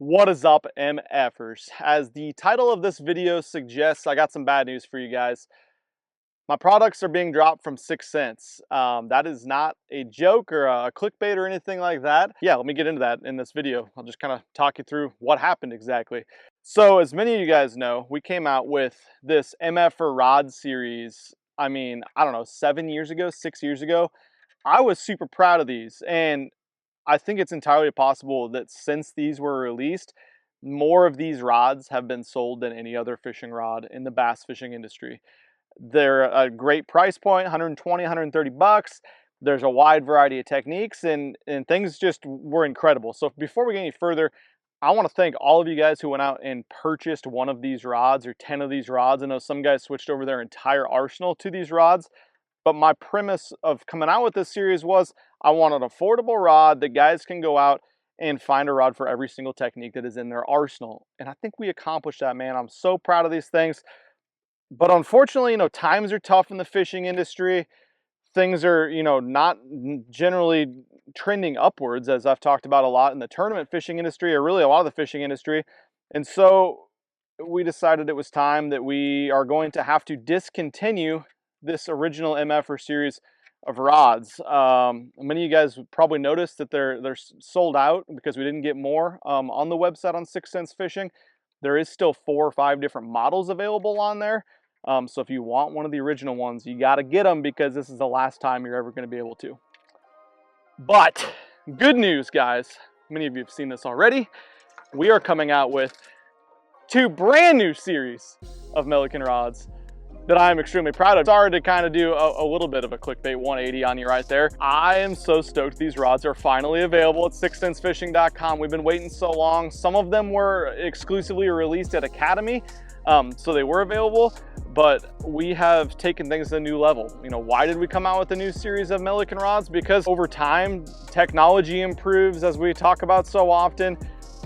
What is up, MFers? As the title of this video suggests, I got some bad news for you guys. My products are being dropped from 6 cents. That is not a joke or a clickbait or anything like that. Yeah, let me get into that in this video. I'll just kind of talk you through what happened exactly. So as many of you guys know, we came out with this MFer rod series, I don't know, 7 years ago, 6 years ago. I was super proud of these, and I think it's entirely possible that since these were released, more of these rods have been sold than any other fishing rod in the bass fishing industry. They're a great price point, 120, 130 bucks. There's a wide variety of techniques, and things just were incredible. So before we get any further, I want to thank all of you guys who went out and purchased one of these rods or 10 of these rods. I know some guys switched over their entire arsenal to these rods. But my premise of coming out with this series was I want an affordable rod that guys can go out and find a rod for every single technique that is in their arsenal. And I think we accomplished that, man. I'm so proud of these things. But unfortunately, times are tough in the fishing industry. Things are, not generally trending upwards, as I've talked about a lot in the tournament fishing industry, or really a lot of the fishing industry. And so we decided it was time that we are going to have to discontinue this original MFer series of rods. Many of you guys probably noticed that they're sold out because we didn't get more on the website on 6 Cents Fishing. There is still 4 or 5 different models available on there. So if you want one of the original ones, you got to get them because this is the last time you're ever going to be able to. But good news, guys. Many of you have seen this already. We are coming out with 2 brand new series of Milliken rods that I am extremely proud of. Sorry to kind of do a little bit of a clickbait 180 on you right there. I am so stoked these rods are finally available at 6centsfishing.com. We've been waiting so long. Some of them were exclusively released at Academy, so they were available, but we have taken things to a new level. Why did we come out with a new series of Milliken rods? Because over time, technology improves, as we talk about so often.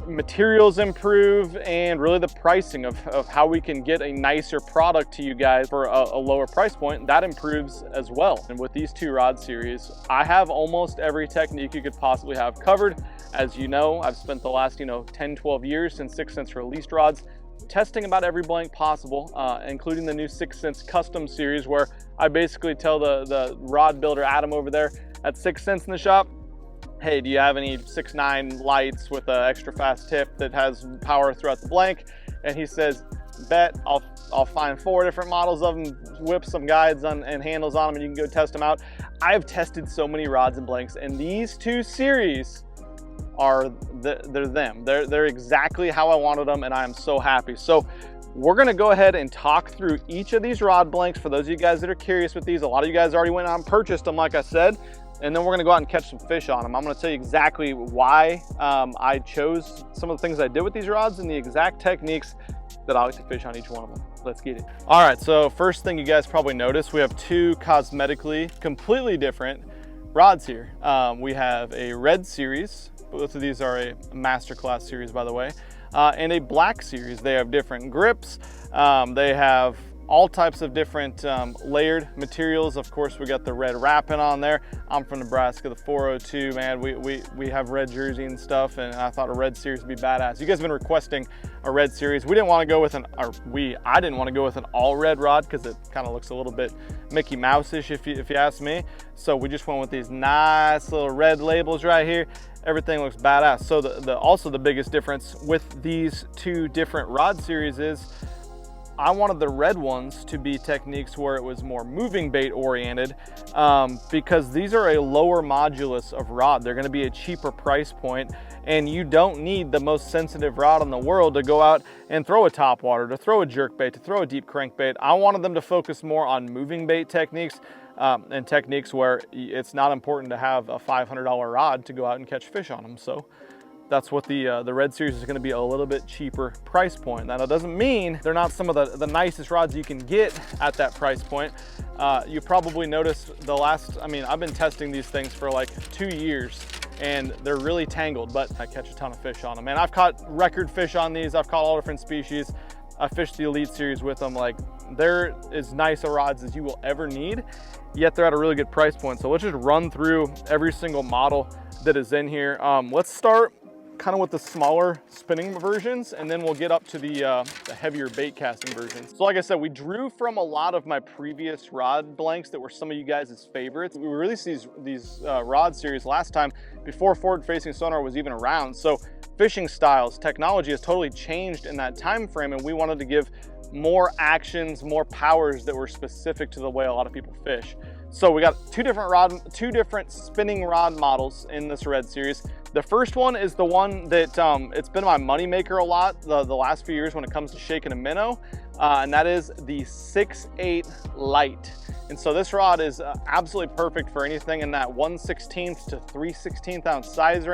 Materials improve, and really the pricing of how we can get a nicer product to you guys for a lower price point, that improves as well. And with these 2 rod series, I have almost every technique you could possibly have covered. As you know, I've spent the last 10, 12 years since 6 Cents released rods testing about every blank possible, including the new 6 Cents custom series, where I basically tell the rod builder Adam over there at 6 Cents in the shop, hey, do you have any 6.9 lights with an extra fast tip that has power throughout the blank? And he says, bet, I'll find 4 different models of them, whip some guides on and handles on them, and you can go test them out. I've tested so many rods and blanks, and these 2 series are they're them. They're exactly how I wanted them, and I am so happy. So we're gonna go ahead and talk through each of these rod blanks. For those of you guys that are curious with these, a lot of you guys already went out and purchased them, like I said. And then we're gonna go out and catch some fish on them. I'm gonna tell you exactly why I chose some of the things I did with these rods and the exact techniques that I like to fish on each one of them. Let's get it. All right, so first thing you guys probably noticed, we have 2 cosmetically completely different rods here. We have a red series. Both of these are a Masterclass series, by the way, and a black series. They have different grips. They have all types of different layered materials. Of course, we got the red wrapping on there. I'm from Nebraska, the 402, man. We have red jersey and stuff, and I thought a red series would be badass. You guys have been requesting a red series. We didn't want to go with I didn't want to go with an all red rod because it kind of looks a little bit Mickey Mouse-ish if you ask me. So we just went with these nice little red labels right here. Everything looks badass. So also the biggest difference with these 2 different rod series is I wanted the red ones to be techniques where it was more moving bait oriented, because these are a lower modulus of rod. They're going to be a cheaper price point, and you don't need the most sensitive rod in the world to go out and throw a topwater, to throw a jerkbait, to throw a deep crankbait. I wanted them to focus more on moving bait techniques, and techniques where it's not important to have a $500 rod to go out and catch fish on them. So that's what the red series is going to be, a little bit cheaper price point. Now that doesn't mean they're not some of the nicest rods you can get at that price point. You probably noticed I've been testing these things for like 2 years, and they're really tangled, but I catch a ton of fish on them. And I've caught record fish on these. I've caught all different species. I fished the Elite series with them. Like, they're as nice a rods as you will ever need, yet they're at a really good price point. So let's just run through every single model that is in here. Let's start kind of with the smaller spinning versions, and then we'll get up to the heavier bait casting versions. So like I said, we drew from a lot of my previous rod blanks that were some of you guys' favorites. We released these rod series last time before forward-facing sonar was even around. So fishing styles, technology has totally changed in that time frame, and we wanted to give more actions, more powers that were specific to the way a lot of people fish. So we got two different spinning rod models in this red series. The first one is the one that it's been my money maker a lot the last few years when it comes to shaking a minnow, and that is the 6/8 light. And so this rod is absolutely perfect for anything in that 1/16 to 3/16 ounce size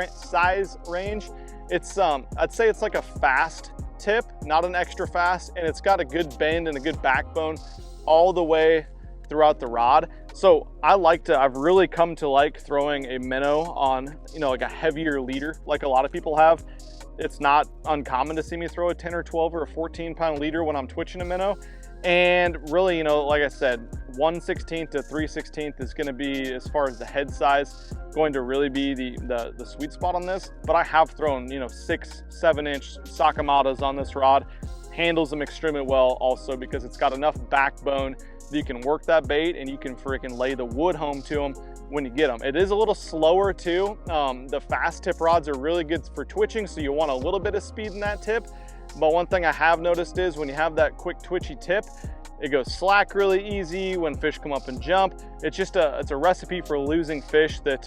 range. It's I'd say it's like a fast tip, not an extra fast, and it's got a good bend and a good backbone all the way throughout the rod. So I've really come to like throwing a minnow on, you know, like a heavier leader like a lot of people have. It's not uncommon to see me throw a 10 or 12 or a 14-pound leader when I'm twitching a minnow. And really, you know, like I said, 1/16 to 3/16 is going to be, as far as the head size, going to really be the sweet spot on this. But I have thrown, you know, 6-7 inch Sakamadas on this rod. Handles them extremely well also because it's got enough backbone that you can work that bait and you can freaking lay the wood home to them when you get them. It is a little slower too. The fast tip rods are really good for twitching, so you want a little bit of speed in that tip. But one thing I have noticed is when you have that quick twitchy tip, it goes slack really easy when fish come up and jump. It's just it's a recipe for losing fish that,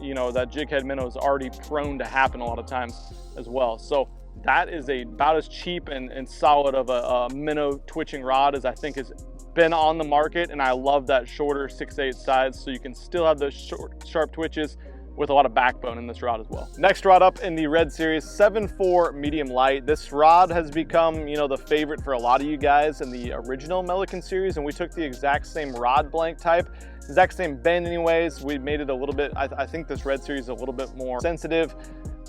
you know, that jig head minnow is already prone to happen a lot of times as well. So that is about as cheap and solid of a minnow twitching rod as I think has been on the market, and I love that shorter 6/8 size, so you can still have those short, sharp twitches with a lot of backbone in this rod as well. Next rod up in the red series, 7/4 medium light. This rod has become, you know, the favorite for a lot of you guys in the original Milliken series, and we took the exact same rod blank type, exact same bend anyways. We made it a little bit, I think this red series is a little bit more sensitive,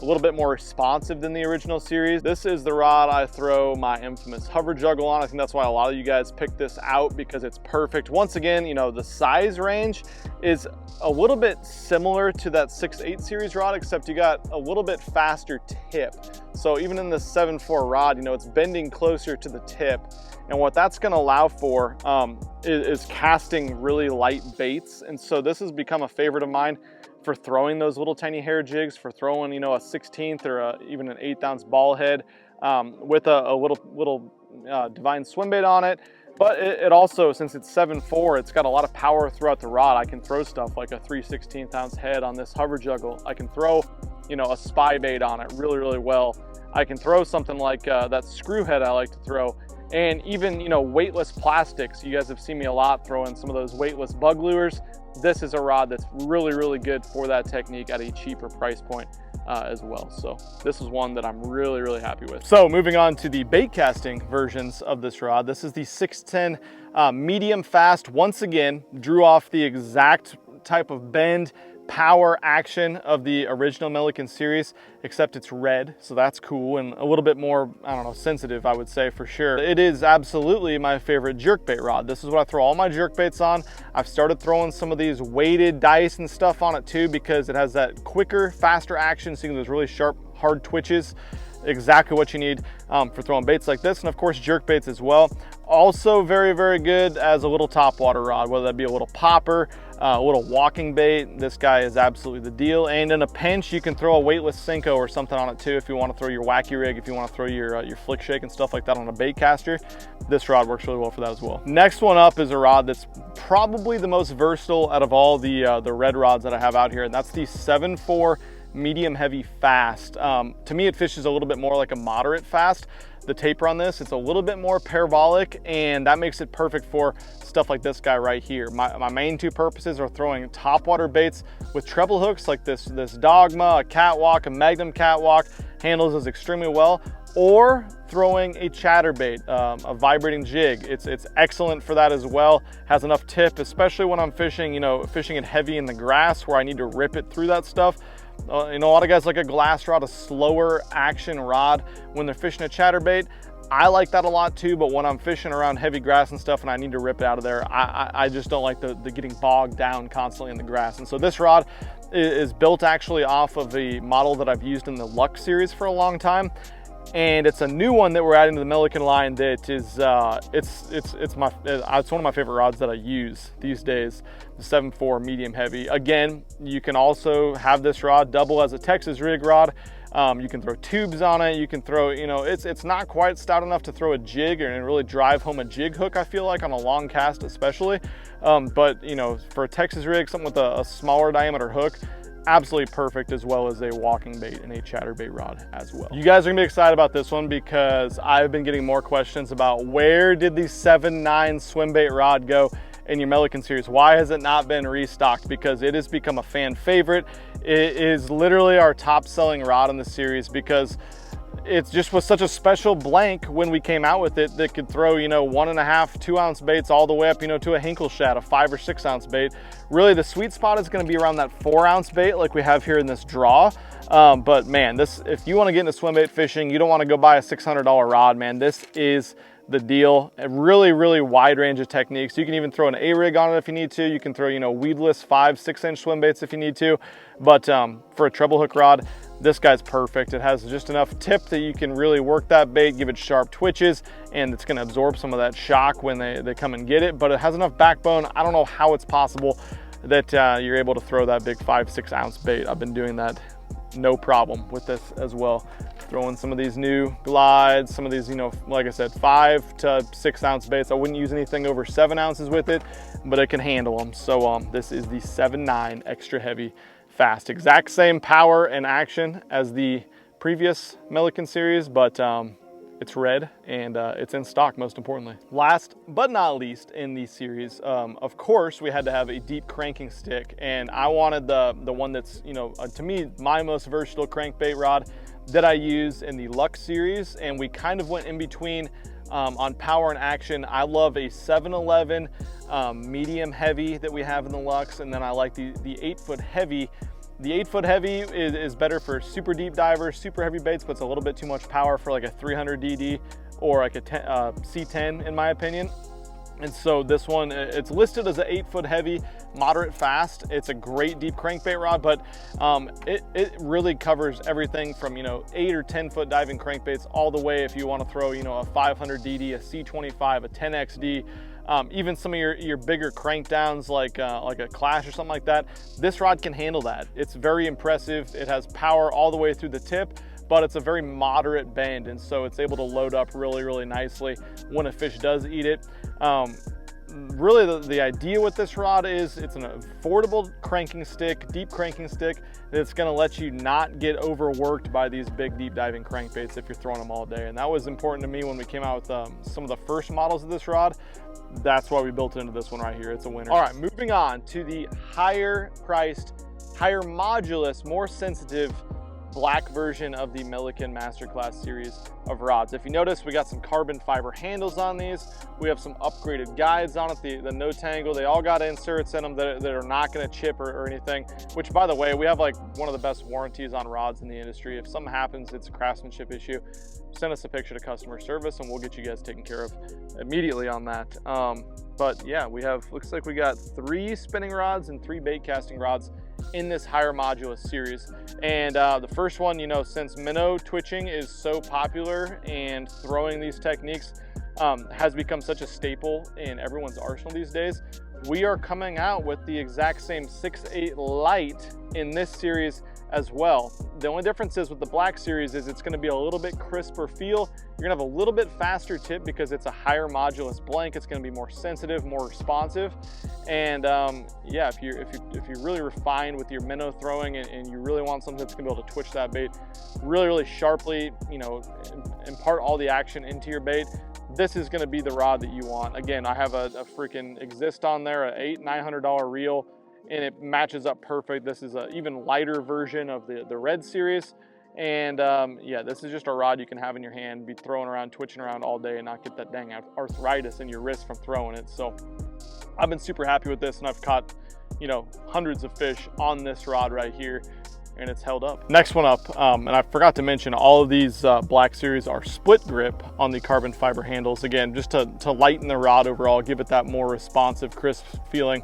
a little bit more responsive than the original series. This is the rod I throw my infamous hover juggle on. I think that's why a lot of you guys picked this out, because it's perfect. Once again, you know, the size range is a little bit similar to that 6/8 series rod, except you got a little bit faster tip. So even in the 7/4 rod, you know, it's bending closer to the tip. And what that's gonna allow for is casting really light baits. And so this has become a favorite of mine for throwing those little tiny hair jigs, for throwing, you know, a 16th or even an 1/8 ounce ball head with a little Divine Swimbait on it. But it also, since it's 7/4, it's got a lot of power throughout the rod. I can throw stuff like a 3/16 ounce head on this hover juggle. I can throw, you know, a spy bait on it really, really well. I can throw something like that screw head I like to throw. And even, you know, weightless plastics. You guys have seen me a lot throwing some of those weightless bug lures. This is a rod that's really, really good for that technique at a cheaper price point as well. So this is one that I'm really, really happy with. So moving on to the bait casting versions of this rod. This is the 610 medium fast. Once again, drew off the exact type of bend, power, action of the original Milliken series, except it's red, so that's cool and a little bit more, I don't know, sensitive, I would say, for sure. It is absolutely my favorite jerkbait rod. This is what I throw all my jerkbaits on. I've started throwing some of these weighted dice and stuff on it too, because it has that quicker, faster action, so you can those really sharp, hard twitches. Exactly what you need for throwing baits like this, and of course jerkbaits as well. Also very, very good as a little topwater rod, whether that be a little popper, a little walking bait. This guy is absolutely the deal. And in a pinch, you can throw a weightless Senko or something on it too if you want to throw your wacky rig, if you want to throw your flick shake and stuff like that on a bait caster. This rod works really well for that as well. Next one up is a rod that's probably the most versatile out of all the red rods that I have out here, and that's the 7/4 medium heavy fast. To me, it fishes a little bit more like a moderate fast. The taper on this, it's a little bit more parabolic, and that makes it perfect for stuff like this guy right here. My main two purposes are throwing topwater baits with treble hooks like this Dogma, a catwalk, a Magnum catwalk, handles those extremely well, or throwing a chatterbait, a vibrating jig. It's excellent for that as well. Has enough tip, especially when I'm fishing, you know, fishing it heavy in the grass where I need to rip it through that stuff. You know, a lot of guys like a glass rod, a slower action rod when they're fishing a chatterbait. I like that a lot too, but when I'm fishing around heavy grass and stuff and I need to rip it out of there, I just don't like the getting bogged down constantly in the grass. And so this rod is built actually off of a model that I've used in the Lux series for a long time. And it's a new one that we're adding to the Milliken line that is, it's one of my favorite rods that I use these days, the 7.4 medium heavy. Again, you can also have this rod double as a Texas rig rod. You can throw tubes on it. You can throw, you know, it's not quite stout enough to throw a jig and really drive home a jig hook, I feel like, on a long cast especially. But, you know, for a Texas rig, something with a smaller diameter hook, absolutely perfect, as well as a walking bait and a chatterbait rod as well. You guys are gonna be excited about this one because I've been getting more questions about where did the 7.9 Swimbait rod go in your Milliken series? Why has it not been restocked? Because it has become a fan favorite. It is literally our top selling rod in the series because it just was such a special blank when we came out with it that could throw, you know, 1.5, 2 ounce baits all the way up, you know, to a Hinkle shad, a 5 or 6 ounce bait. Really, the sweet spot is going to be around that 4 ounce bait like we have here in this draw. But man, if you want to get into swim bait fishing, you don't want to go buy a $600 rod, man. This is the deal. A really wide range of techniques. You can even throw an A-rig on it if you need to. You can throw, you know, weedless 5, 6 inch swim baits if you need to. But for a treble hook rod, this guy's perfect. It has just enough tip that you can really work that bait, give it sharp twitches, and it's gonna absorb some of that shock when they come and get it. But it has enough backbone. I don't know how it's possible that you're able to throw that big 5, 6 ounce bait. I've been doing that no problem with this as well. Throwing some of these new glides, some of these, you know, like I said, 5 to 6 ounce baits. I wouldn't use anything over 7 ounces with it, but it can handle them. So this is the 7.9 extra heavy fast. Exact same power and action as the previous Milliken series, but it's red and it's in stock, most importantly. Last but not least in the series, of course, we had to have a deep cranking stick, and I wanted the one that's, you know, to me, my most versatile crankbait rod that I use in the Lux series, and we kind of went in between on power and action. I love a 711 medium heavy that we have in the Lux, and then I like the 8-foot heavy. The 8-foot heavy is better for super deep divers, super heavy baits, but it's a little bit too much power for like a 300 DD or like a C10 in my opinion. And so this one, it's listed as an 8-foot heavy, moderate fast. It's a great deep crankbait rod, but it really covers everything from, you know, 8 or 10 foot diving crankbaits all the way if you want to throw, you know, a 500 DD, a C25, a 10XD, even some of your bigger crankdowns like a Clash or something like that. This rod can handle that. It's very impressive. It has power all the way through the tip, but it's a very moderate bend, and so it's able to load up really nicely when a fish does eat it. Really the idea with this rod is it's an affordable cranking stick, deep cranking stick, that's going to let you not get overworked by these big deep diving crankbaits if you're throwing them all day. And that was important to me when we came out with some of the first models of this rod. That's why we built it into this one right here. It's a winner. All right, moving on to the higher priced, higher modulus, more sensitive black version of the Milliken Masterclass series of rods. If you notice, we got some carbon fiber handles on these. We have some upgraded guides on it, the no tangle. They all got inserts in them that are not going to chip or anything, which, by the way, we have like one of the best warranties on rods in the industry. If something happens, it's a craftsmanship issue, send us a picture to customer service and we'll get you guys taken care of immediately on that. But yeah, we have, looks like we got 3 spinning rods and 3 bait casting rods in this higher modulus series. And the first one, you know, since minnow twitching is so popular and throwing these techniques has become such a staple in everyone's arsenal these days, we are coming out with the exact same 6.8 light in this series as well. The only difference is with the black series is it's going to be a little bit crisper feel. You're gonna have a little bit faster tip because it's a higher modulus blank. It's going to be more sensitive, more responsive. And yeah, if you're really refined with your minnow throwing and you really want something that's going to be able to twitch that bait really sharply, you know, impart all the action into your bait, this is going to be the rod that you want. Again, I have a freaking Exist on there, a $800-900 reel, and it matches up perfect. This is an even lighter version of the red series. And yeah, this is just a rod you can have in your hand, be throwing around, twitching around all day and not get that dang arthritis in your wrist from throwing it. So I've been super happy with this, and I've caught, you know, hundreds of fish on this rod right here. and it's held up. Next one up, and I forgot to mention, all of these black series are split grip on the carbon fiber handles. Again, just to lighten the rod overall, give it that more responsive, crisp feeling.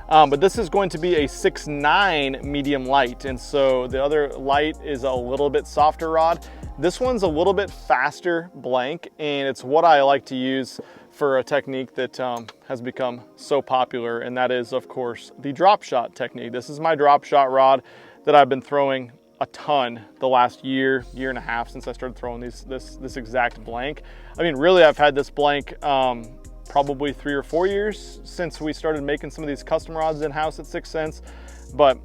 But this is going to be a 6'9" medium light, and so the other light is a little bit softer rod. This one's a little bit faster blank, and it's what I like to use for a technique that has become so popular, and that is, of course, the drop shot technique. This is my drop shot rod that I've been throwing a ton the last year and a half since I started throwing this exact blank. I mean, really, I've had this blank probably 3 or 4 years since we started making some of these custom rods in-house at 6 cents. But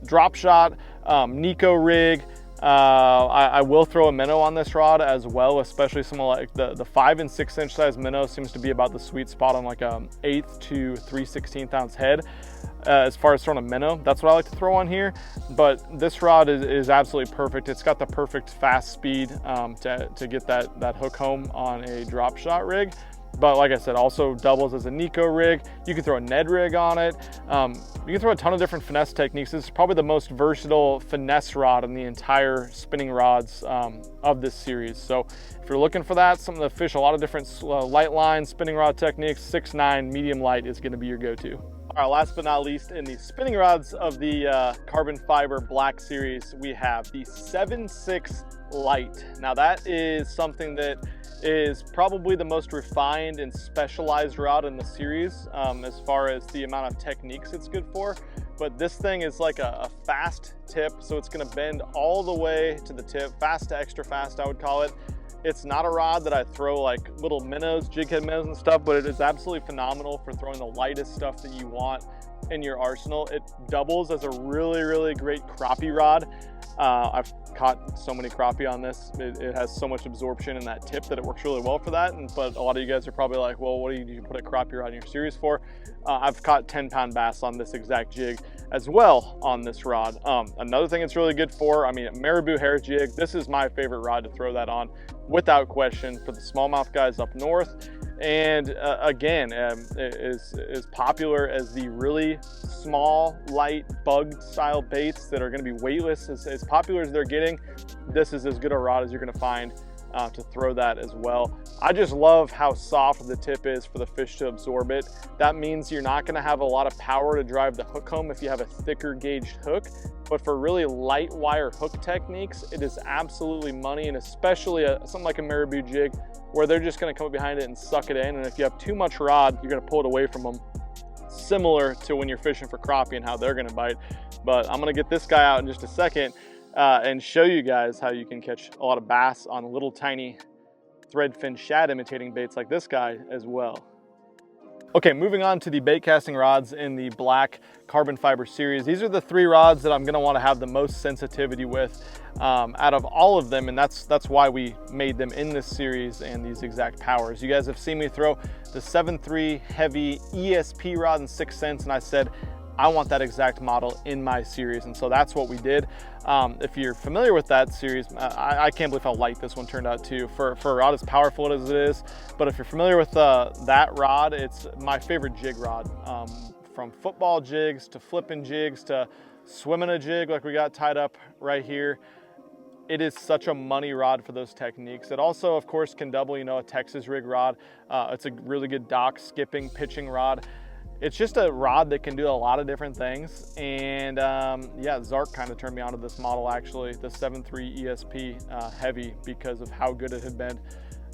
drop shot, Neko rig, I will throw a minnow on this rod as well, especially some like the 5 and 6 inch size minnow seems to be about the sweet spot on like a 1/8 to 3/16 ounce head. As far as throwing a minnow, that's what I like to throw on here. But this rod is absolutely perfect. It's got the perfect fast speed to get that hook home on a drop shot rig. But like I said, also doubles as a Neko rig. You can throw a Ned rig on it. You can throw a ton of different finesse techniques. This is probably the most versatile finesse rod in the entire spinning rods of this series. So if you're looking for that, something to fish a lot of different light line spinning rod techniques, 6'9" medium light is gonna be your go-to. All right, last but not least, in the spinning rods of the carbon fiber black series, we have the 7.6 light. Now that is something that is probably the most refined and specialized rod in the series as far as the amount of techniques it's good for. But this thing is like a fast tip, so it's gonna bend all the way to the tip, fast to extra fast, I would call it. It's not a rod that I throw like little minnows, jighead minnows and stuff, but it is absolutely phenomenal for throwing the lightest stuff that you want in your arsenal. It doubles as a really, really great crappie rod. I've caught so many crappie on this. It has so much absorption in that tip that it works really well for that. But a lot of you guys are probably like, well, what do you put a crappie rod in your series for? I've caught 10-pound bass on this exact jig as well on this rod. Another thing it's really good for, I mean, marabou hair jig, this is my favorite rod to throw that on without question for the smallmouth guys up north. And again, is popular as the really small, light, bug style baits that are gonna be weightless. As popular as they're getting, this is as good a rod as you're gonna find to throw that as well. I just love how soft the tip is for the fish to absorb it. That means you're not gonna have a lot of power to drive the hook home if you have a thicker gauged hook. But for really light wire hook techniques, it is absolutely money, and especially something like a marabou jig where they're just gonna come up behind it and suck it in. And if you have too much rod, you're gonna pull it away from them. Similar to when you're fishing for crappie and how they're gonna bite. But I'm gonna get this guy out in just a second and show you guys how you can catch a lot of bass on little tiny threadfin shad imitating baits like this guy as well. Okay, moving on to the bait casting rods in the black carbon fiber series. These are the 3 rods that I'm gonna wanna have the most sensitivity with out of all of them, and that's why we made them in this series and these exact powers. You guys have seen me throw the 7.3 heavy ESP rod in 6 cents, and I said, I want that exact model in my series, and so that's what we did. If you're familiar with that series, I can't believe how light this one turned out too, for a rod as powerful as it is. But if you're familiar with that rod, it's my favorite jig rod. From football jigs to flipping jigs to swimming a jig like we got tied up right here. It is such a money rod for those techniques. It also, of course, can double, you know, a Texas rig rod. It's a really good dock, skipping, pitching rod. It's just a rod that can do a lot of different things. And yeah, Zark kind of turned me onto this model actually, the 7.3 ESP heavy, because of how good it had been.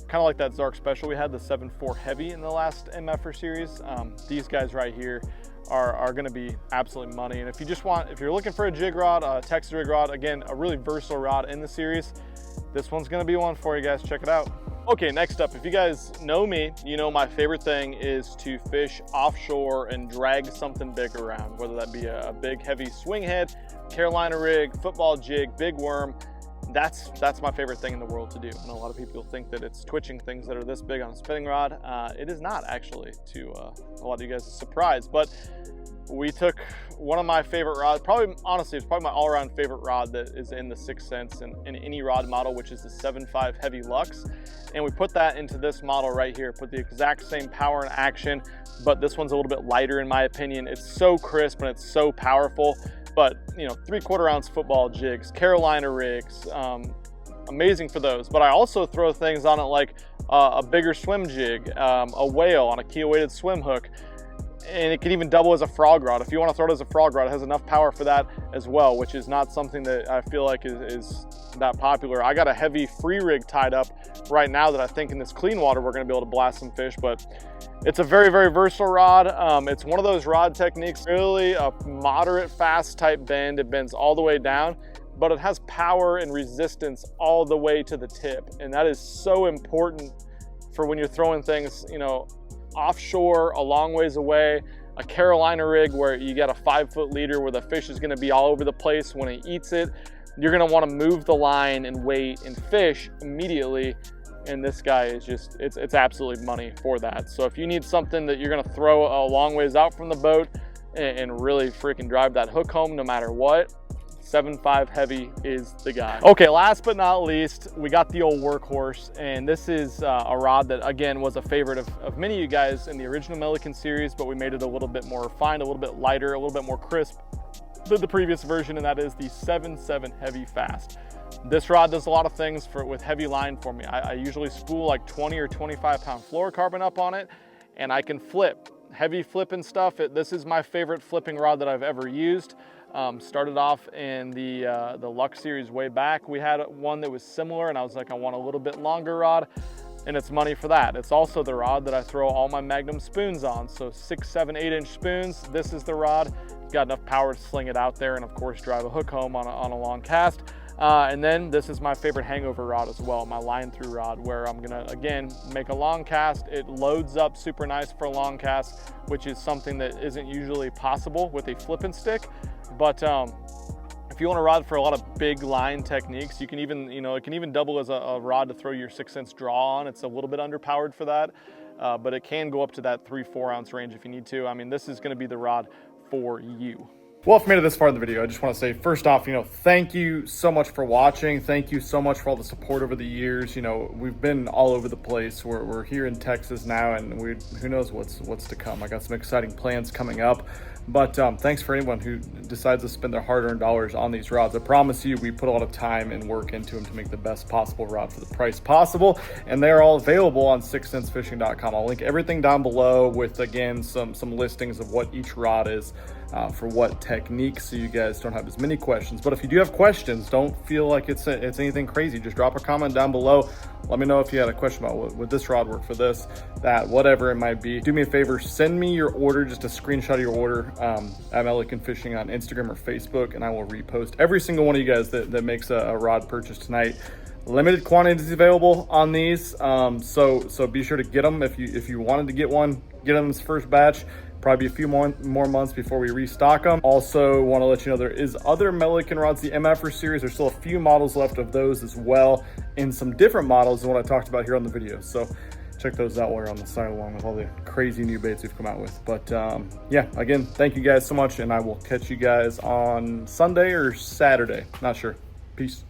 Kind of like that Zark special we had, the 7.4 heavy in the last MFR series. These guys right here are gonna be absolute money. And if you're looking for a jig rod, a Texas rig rod, again, a really versatile rod in the series, this one's gonna be one for you guys. Check it out. Okay, next up, if you guys know me, you know my favorite thing is to fish offshore and drag something big around, whether that be a big heavy swing head, Carolina rig, football jig, big worm. That's my favorite thing in the world to do. I know a lot of people think that it's twitching things that are this big on a spinning rod. It is not, actually, to a lot of you guys' surprise. But we took one of my favorite rods, honestly, it's probably my all-around favorite rod that is in the 6 cents in any rod model, which is the 7.5 heavy Lux. And we put that into this model right here, put the exact same power and action, but this one's a little bit lighter in my opinion. It's so crisp and it's so powerful but you know, 3/4 ounce football jigs, Carolina rigs, amazing for those. But I also throw things on it like a bigger swim jig, a whale on a keel weighted swim hook, and it can even double as a frog rod. If you want to throw it as a frog rod, it has enough power for that as well, which is not something that I feel like is that popular. I got a heavy free rig tied up right now that I think in this clean water we're going to be able to blast some fish, but it's a very, very versatile rod. It's one of those rod techniques, really a moderate fast type bend. It bends all the way down, but it has power and resistance all the way to the tip. And that is so important for when you're throwing things, you know, offshore, a long ways away. A Carolina rig where you got a 5-foot leader where the fish is gonna be all over the place when it eats it. You're gonna wanna move the line and weight and fish immediately. And this guy is just, it's absolutely money for that. So if you need something that you're gonna throw a long ways out from the boat and really freaking drive that hook home no matter what, 7.5 heavy is the guy. Okay, last but not least, we got the old workhorse, and this is a rod that again was a favorite of many of you guys in the original Milliken series, but we made it a little bit more refined, a little bit lighter, a little bit more crisp than the previous version, and that is the 7.7 heavy fast. This rod does a lot of things with heavy line for me. I usually spool like 20 or 25 pound fluorocarbon up on it, and I can flip, heavy flipping stuff. This is my favorite flipping rod that I've ever used. Started off in the Lux series way back. We had one that was similar, and I was like, I want a little bit longer rod, and it's money for that. It's also the rod that I throw all my Magnum spoons on. So 6, 7, 8-inch spoons. This is the rod. Got enough power to sling it out there and of course drive a hook home on a long cast. And then this is my favorite hangover rod as well, my line through rod, where I'm gonna, again, make a long cast. It loads up super nice for a long cast, which is something that isn't usually possible with a flipping stick. But if you want a rod for a lot of big line techniques, you can even, you know, it can even double as a rod to throw your 6-inch draw on. It's a little bit underpowered for that, but it can go up to that 3-4 ounce range if you need to. I mean, this is gonna be the rod for you. Well, if you made it this far in the video, I just want to say, first off, you know, thank you so much for watching. Thank you so much for all the support over the years. You know, we've been all over the place. We're here in Texas now, and who knows what's to come. I got some exciting plans coming up. But thanks for anyone who decides to spend their hard-earned dollars on these rods. I promise you, we put a lot of time and work into them to make the best possible rod for the price possible. And they're all available on 6centsfishing.com. I'll link everything down below with, again, some listings of what each rod is for what technique, so you guys don't have as many questions. But if you do have questions, don't feel like it's anything crazy. Just drop a comment down below. Let me know if you had a question about would this rod work for this, that, whatever it might be. Do me a favor, send me your order, just a screenshot of your order at Milliken Fishing on Instagram or Facebook, and I will repost every single one of you guys that makes a rod purchase tonight. Limited quantities available on these, so be sure to get them. If you wanted to get one, get them this first batch. Probably a few more months before we restock them. Also want to let you know there is other Milliken rods, the MFR series. There's still a few models left of those as well, and some different models than what I talked about here on the video. So check those out while you're on the side, along with all the crazy new baits we've come out with. But yeah, again, thank you guys so much, and I will catch you guys on Sunday or Saturday. Not sure. Peace.